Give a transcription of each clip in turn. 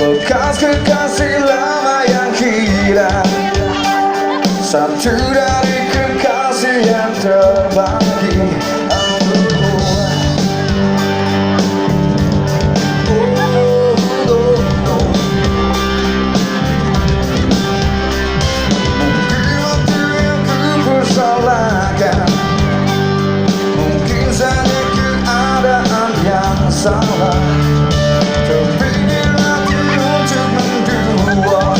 bekas kekasih lama yang hilang, satu dari kekasih yang terbagi. Mungkin saja keadaan yang salah, terpikir hati untuk mendua,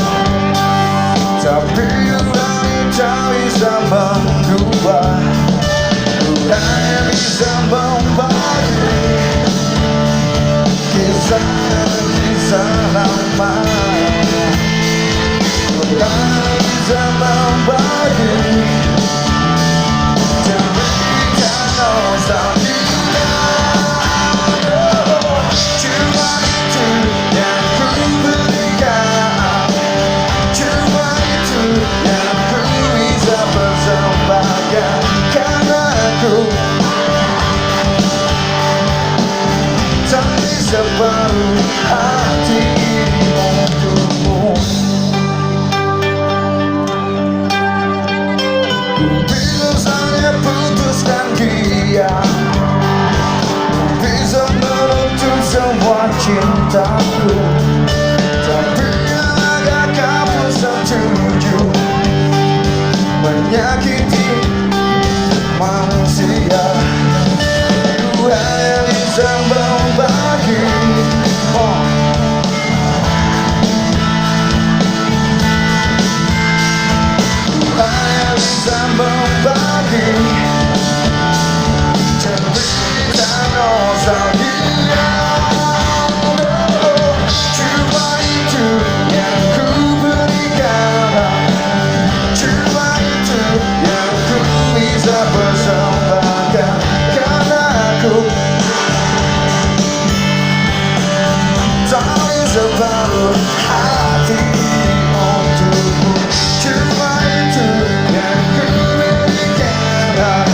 tapi urani tak bisa mengubah. Ku hanya bisa membagi kisah lama. Ku hanya bisa membagi separuh hati untukmu. Ku bisa saja putuskan dia, ku bisa menutup semua cintaku, tapi agak kau setuju menyakiti manusia. Ku hanya bisa membagi, ku hanya bisa membagi cerita nostalgia. Cuma itu yang ku berikan, cuma itu yang ku bisa persembahkan, karena aku separuh hati untukmu. Cuma itu yang ku berikan,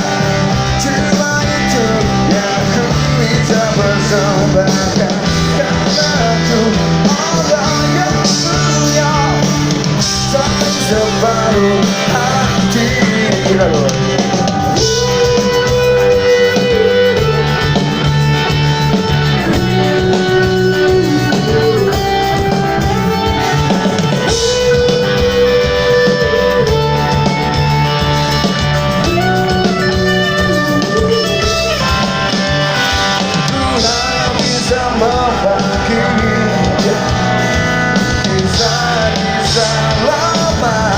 cuma itu yang ku bisa persembahkan, karena aku orang yang punya separuh hati. Membagi kisah-kisah lama.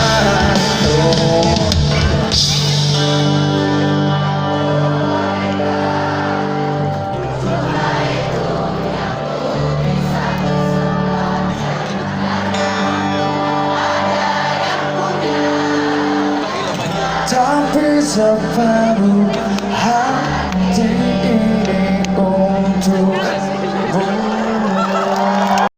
Tapi separuh